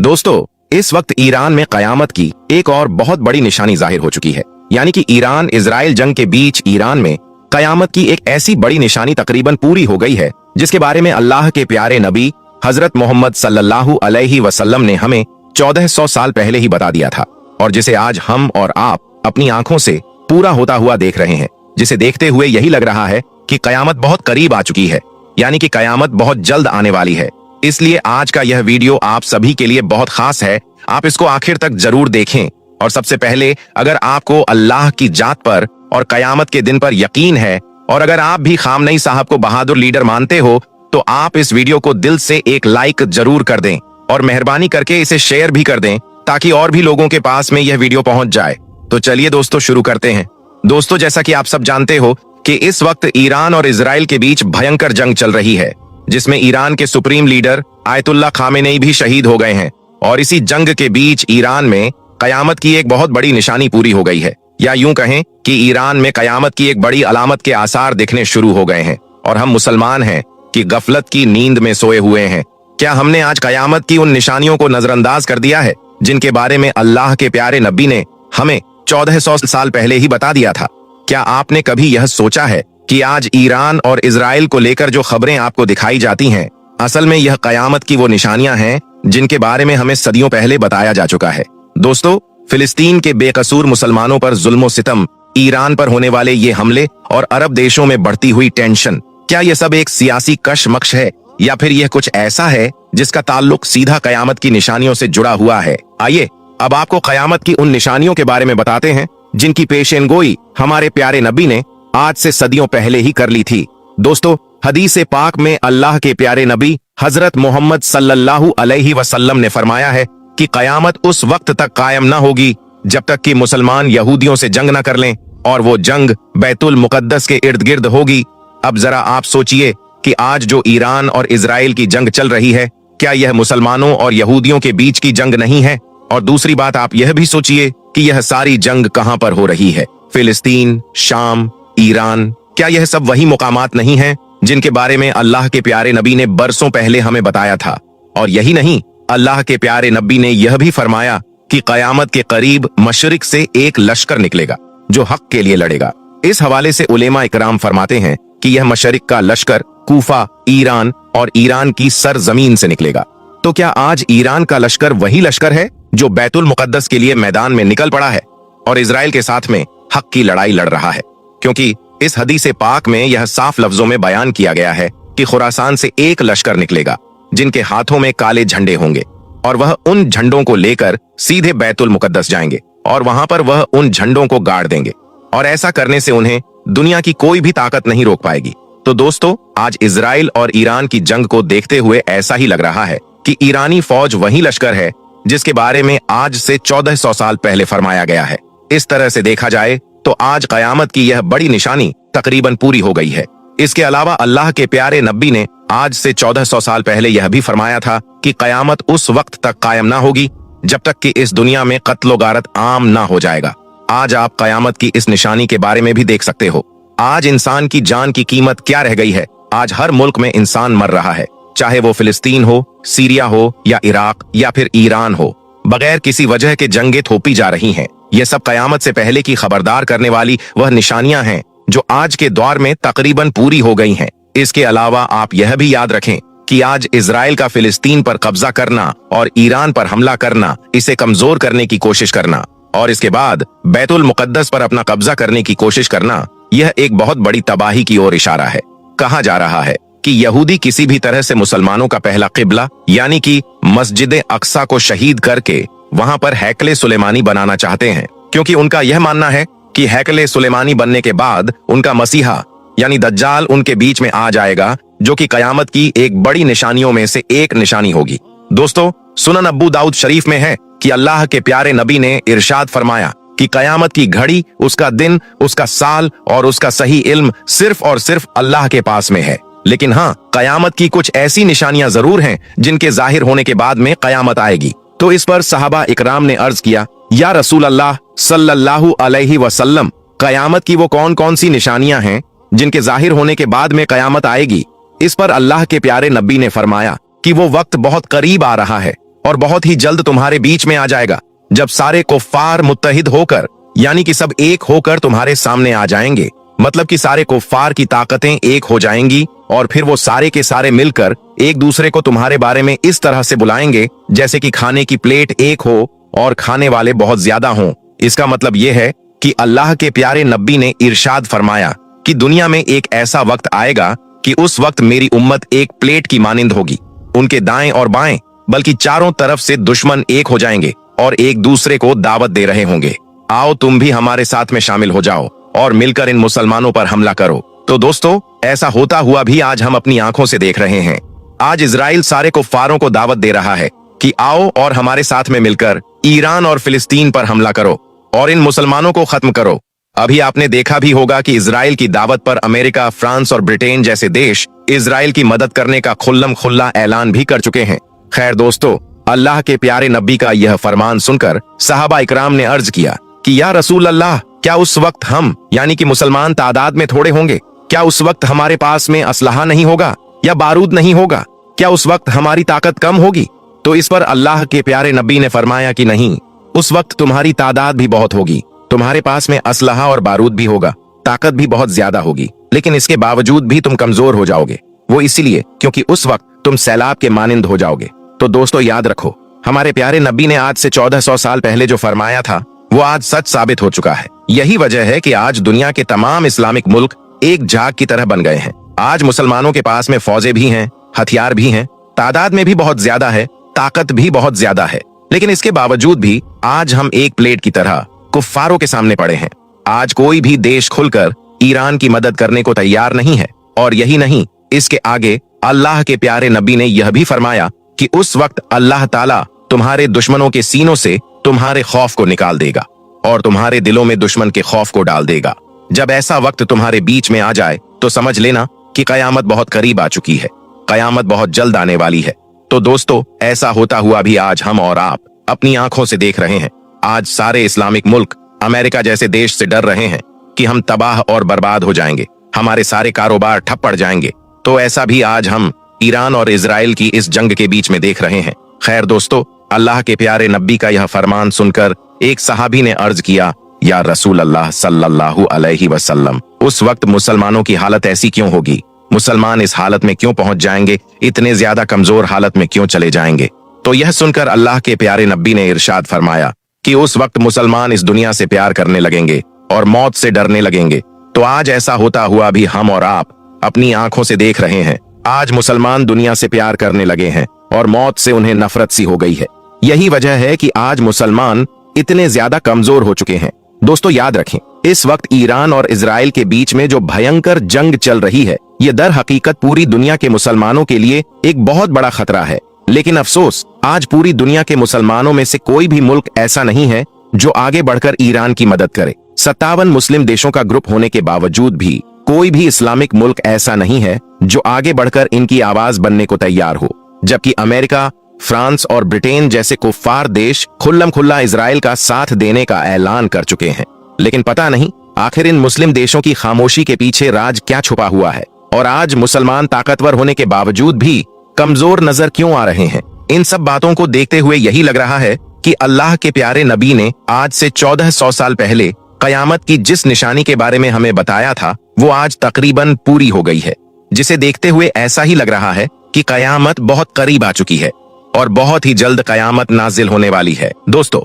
दोस्तों, इस वक्त ईरान में कयामत की एक और बहुत बड़ी निशानी जाहिर हो चुकी है, यानी कि ईरान इजराइल जंग के बीच ईरान में कयामत की एक ऐसी बड़ी निशानी तकरीबन पूरी हो गई है जिसके बारे में अल्लाह के प्यारे नबी हजरत मोहम्मद सल्लल्लाहु अलैहि वसल्लम ने हमें 1400 साल पहले ही बता दिया था, और जिसे आज हम और आप अपनी आंखों से पूरा होता हुआ देख रहे हैं, जिसे देखते हुए यही लग रहा है कि कयामत बहुत करीब आ चुकी है, यानी कि कयामत बहुत जल्द आने वाली है। इसलिए आज का यह वीडियो आप सभी के लिए बहुत खास है। आप इसको आखिर तक जरूर देखें। और सबसे पहले, अगर आपको अल्लाह की जात पर और कयामत के दिन पर यकीन है, और अगर आप भी खामनेई साहब को बहादुर लीडर मानते हो, तो आप इस वीडियो को दिल से एक लाइक जरूर कर दें और मेहरबानी करके इसे शेयर भी कर दें ताकि और भी लोगों के पास में यह वीडियो पहुंच जाए। तो चलिए दोस्तों, शुरू करते हैं। दोस्तों, जैसा कि आप सब जानते हो कि इस वक्त ईरान और इजराइल के बीच भयंकर जंग चल रही है, जिसमें ईरान के सुप्रीम लीडर आयतुल्लाह खामेनेई भी शहीद हो गए हैं। और इसी जंग के बीच ईरान में कयामत की एक बहुत बड़ी निशानी पूरी हो गई है, या यूं कहें कि ईरान में कयामत की एक बड़ी अलामत के आसार दिखने शुरू हो गए हैं। और हम मुसलमान हैं कि गफलत की नींद में सोए हुए हैं। क्या हमने आज कयामत की उन निशानियों को नजरअंदाज कर दिया है जिनके बारे में अल्लाह के प्यारे नबी ने हमें 1400 साल पहले ही बता दिया था? क्या आपने कभी यह सोचा है कि आज ईरान और इजराइल को लेकर जो खबरें आपको दिखाई जाती हैं, असल में यह कयामत की वो निशानियां हैं जिनके बारे में हमें सदियों पहले बताया जा चुका है। दोस्तों, फिलिस्तीन के बेकसूर मुसलमानों पर जुल्म सितम, ईरान पर होने वाले ये हमले और अरब देशों में बढ़ती हुई टेंशन, क्या यह सब एक सियासी कशमकश है या फिर यह कुछ ऐसा है जिसका ताल्लुक सीधा कयामत की निशानियों से जुड़ा हुआ है? आइए अब आपको कयामत की उन निशानियों के बारे में बताते हैं जिनकी पेशेनगोई हमारे प्यारे नबी ने आज से सदियों पहले ही कर ली थी। दोस्तों, हदीस पाक में अल्लाह के प्यारे नबी हजरत मोहम्मद सल्लल्लाहु अलैहि वसल्लम ने फरमाया है कि कयामत उस वक्त तक कायम न होगी जब तक कि मुसलमान यहूदियों से जंग न कर लें, और वो जंग बैतुल मुकद्दस के इर्द गिर्द होगी। अब जरा आप सोचिए कि आज जो ईरान और इजराइल की जंग चल रही है, क्या यह मुसलमानों और यहूदियों के बीच की जंग नहीं है? और दूसरी बात, आप यह भी सोचिए कि यह सारी जंग कहां पर हो रही है? फिलिस्तीन, शाम, ईरान, क्या यह सब वही मुकामात नहीं हैं जिनके बारे में अल्लाह के प्यारे नबी ने बरसों पहले हमें बताया था? और यही नहीं, अल्लाह के प्यारे नबी ने यह भी फरमाया कि कयामत के करीब मशरिक से एक लश्कर निकलेगा जो हक के लिए लड़ेगा। इस हवाले से उलेमा इकराम फरमाते हैं कि यह मशरिक का लश्कर कूफा, ईरान और ईरान की सरजमीन से निकलेगा। तो क्या आज ईरान का लश्कर वही लश्कर है जो बैतुल मुकद्दस के लिए मैदान में निकल पड़ा है और इजराइल के साथ में हक की लड़ाई लड़ रहा है? क्योंकि इस हदीस पाक में यह साफ लफ्जों में बयान किया गया है कि खुरासान से एक लश्कर निकलेगा जिनके हाथों में काले झंडे होंगे, और वह उन झंडों को लेकर सीधे बैतुल मुकद्दस जाएंगे और वहां पर वह उन झंडों को गाड़ देंगे, और ऐसा करने से उन्हें दुनिया की कोई भी ताकत नहीं रोक पाएगी। तो दोस्तों, आज इजराइल और ईरान की जंग को देखते हुए ऐसा ही लग रहा है कि ईरानी फौज वही लश्कर है जिसके बारे में आज से 1400 साल पहले फरमाया गया है। इस तरह से देखा जाए तो आज कयामत की यह बड़ी निशानी तकरीबन पूरी हो गई है। इसके अलावा अल्लाह के प्यारे नबी ने आज से 1400 साल पहले यह भी फरमाया था कि कयामत उस वक्त तक कायम ना होगी जब तक कि इस दुनिया में कत्लो गारत आम ना हो जाएगा। आज आप कयामत की इस निशानी के बारे में भी देख सकते हो। आज इंसान की जान की कीमत क्या रह गई है? आज हर मुल्क में इंसान मर रहा है, चाहे वो फिलिस्तीन हो, सीरिया हो या इराक या फिर ईरान हो। बगैर किसी वजह के जंगें थोपी जा रही हैं। ये सब कयामत से पहले की खबरदार करने वाली वह निशानियां हैं जो आज के दौर में तकरीबन पूरी हो गई हैं। इसके अलावा आप यह भी याद रखें कि आज इजराइल का फिलिस्तीन पर कब्जा करना और ईरान पर हमला करना, इसे कमजोर करने की कोशिश करना, और इसके बाद बैतुल मुकद्दस पर अपना कब्जा करने की कोशिश करना, यह एक बहुत बड़ी तबाही की ओर इशारा है। कहा जा रहा है कि यहूदी किसी भी तरह से मुसलमानों का पहला किबला यानी कि मस्जिद अक्सा को शहीद करके वहां पर हैकले सुलेमानी बनाना चाहते हैं, क्योंकि उनका यह मानना है कि हैकले सुलेमानी बनने के बाद उनका मसीहा यानी दज्जाल उनके बीच में आ जाएगा, जो कि कयामत की एक बड़ी निशानियों में से एक निशानी होगी। दोस्तों, सुनन अबू दाऊद शरीफ में है कि अल्लाह के प्यारे नबी ने इरशाद फरमाया कि कयामत की घड़ी, उसका दिन, उसका साल और उसका सही इल्म सिर्फ और सिर्फ अल्लाह के पास में है। लेकिन हाँ, कयामत की कुछ ऐसी निशानियां जरूर हैं जिनके जाहिर होने के बाद में कयामत आएगी। तो इस पर सहाबा इकराम ने अर्ज किया, या रसूल अल्लाह सल्लल्लाहु अलैहि वसल्लम, कयामत की वो कौन कौन सी निशानियां हैं जिनके जाहिर होने के बाद में कयामत आएगी? इस पर अल्लाह के प्यारे नबी ने फरमाया कि वो वक्त बहुत करीब आ रहा है और बहुत ही जल्द तुम्हारे बीच में आ जाएगा, जब सारे कुफ्फार मुत्तहिद होकर, यानी कि सब एक होकर तुम्हारे सामने आ जाएंगे। मतलब कि सारे कुफ्फार की ताकतें एक हो जाएंगी और फिर वो सारे के सारे मिलकर एक दूसरे को तुम्हारे बारे में इस तरह से बुलाएंगे जैसे कि खाने की प्लेट एक हो और खाने वाले बहुत ज्यादा हों। इसका मतलब यह है कि अल्लाह के प्यारे नबी ने इरशाद फरमाया कि दुनिया में एक ऐसा वक्त आएगा कि उस वक्त मेरी उम्मत एक प्लेट की मानिंद होगी। उनके दाएं और बाएं बल्कि चारों तरफ से दुश्मन एक हो जाएंगे और एक दूसरे को दावत दे रहे होंगे, आओ तुम भी हमारे साथ में शामिल हो जाओ और मिलकर इन मुसलमानों पर हमला करो। तो दोस्तों, ऐसा होता हुआ भी आज हम अपनी आंखों से देख रहे हैं। आज इजराइल सारे कुफ्फारों को दावत दे रहा है कि आओ और हमारे साथ में मिलकर ईरान और फिलिस्तीन पर हमला करो और इन मुसलमानों को खत्म करो। अभी आपने देखा भी होगा कि इजराइल की दावत पर अमेरिका, फ्रांस और ब्रिटेन जैसे देश इजराइल की मदद करने का खुल्लम खुल्ला ऐलान भी कर चुके हैं। खैर दोस्तों, अल्लाह के प्यारे नबी का यह फरमान सुनकर सहाबा इकराम ने अर्ज किया कि या रसूल अल्लाह, क्या उस वक्त हम यानी कि मुसलमान तादाद में थोड़े होंगे? क्या उस वक्त हमारे पास में असलहा नहीं होगा या बारूद नहीं होगा? क्या उस वक्त हमारी ताकत कम होगी? तो इस पर अल्लाह के प्यारे नबी ने फरमाया कि नहीं, उस वक्त तुम्हारी तादाद भी बहुत होगी, तुम्हारे पास में असलहा और बारूद भी होगा, ताकत भी बहुत ज्यादा होगी, लेकिन इसके बावजूद भी तुम कमजोर हो जाओगे। वो इसलिए क्योंकि उस वक्त तुम सैलाब के मानिंद हो जाओगे। तो दोस्तों याद रखो, हमारे प्यारे नबी ने आज से 1400 साल पहले जो फरमाया था वो आज सच साबित हो चुका है। यही वजह है कि आज दुनिया के तमाम इस्लामिक मुल्क एक झाग की तरह बन गए हैं। आज मुसलमानों के पास में फौजें भी हैं, हथियार भी हैं, तादाद में भी बहुत ज्यादा है, ताकत भी बहुत ज्यादा है, लेकिन इसके बावजूद भी आज हम एक प्लेट की तरह कुफ्फारों के सामने पड़े हैं। आज कोई भी देश खुलकर ईरान की मदद करने को तैयार नहीं है। और यही नहीं, इसके आगे अल्लाह के प्यारे नबी ने यह भी फरमाया कि उस वक्त अल्लाह ताला तुम्हारे दुश्मनों के सीनों से तुम्हारे खौफ को निकाल देगा और तुम्हारे दिलों में दुश्मन के खौफ को डाल देगा। जब ऐसा वक्त तुम्हारे बीच में आ जाए तो समझ लेना कि कयामत बहुत करीब आ चुकी है, कयामत बहुत जल्द आने वाली है। तो दोस्तों, ऐसा होता हुआ भी आज हम और आप अपनी आंखों से देख रहे हैं। आज सारे इस्लामिक मुल्क अमेरिका जैसे देश से डर रहे हैं कि हम तबाह और बर्बाद हो जाएंगे, हमारे सारे कारोबार ठप पड़ जाएंगे। तो ऐसा भी आज हम ईरान और इजराइल की इस जंग के बीच में देख रहे हैं। खैर दोस्तों, अल्लाह के प्यारे नबी का यह फरमान सुनकर एक सहाबी ने अर्ज किया, या रसूल अल्लाह सल्लल्लाहु अलैहि वसल्लम, उस वक्त मुसलमानों की हालत ऐसी क्यों होगी? मुसलमान इस हालत में क्यों पहुंच जाएंगे? इतने ज्यादा कमजोर हालत में क्यों चले जाएंगे? तो यह सुनकर अल्लाह के प्यारे नबी ने इरशाद फरमाया कि उस वक्त मुसलमान इस दुनिया से प्यार करने लगेंगे और मौत से डरने लगेंगे। तो आज ऐसा होता हुआ भी हम और आप अपनी आंखों से देख रहे हैं। आज मुसलमान दुनिया से प्यार करने लगे हैं और मौत से उन्हें नफरत सी हो गई है। यही वजह है कि आज मुसलमान इतने ज्यादा कमजोर हो चुके हैं। दोस्तों याद रखें, इस वक्त ईरान और इजराइल के बीच में जो भयंकर जंग चल रही है, ये दर हकीकत पूरी दुनिया के मुसलमानों के लिए एक बहुत बड़ा खतरा है। लेकिन अफसोस, आज पूरी दुनिया के मुसलमानों में से कोई भी मुल्क ऐसा नहीं है जो आगे बढ़कर ईरान की मदद करे। 57 मुस्लिम देशों का ग्रुप होने के बावजूद भी कोई भी इस्लामिक मुल्क ऐसा नहीं है जो आगे बढ़कर इनकी आवाज बनने को तैयार हो। जबकि अमेरिका, फ्रांस और ब्रिटेन जैसे कुफ्फार देश खुल्लम खुल्ला इजराइल का साथ देने का ऐलान कर चुके हैं। लेकिन पता नहीं आखिर इन मुस्लिम देशों की खामोशी के पीछे राज क्या छुपा हुआ है और आज मुसलमान ताकतवर होने के बावजूद भी कमजोर नजर क्यों आ रहे हैं। इन सब बातों को देखते हुए यही लग रहा है कि अल्लाह के प्यारे नबी ने आज से 1400 साल पहले कयामत की जिस निशानी के बारे में हमें बताया था वो आज तकरीबन पूरी हो गई है, जिसे देखते हुए ऐसा ही लग रहा है कि कयामत बहुत करीब आ चुकी है और बहुत ही जल्द कयामत नाजिल होने वाली है। दोस्तों,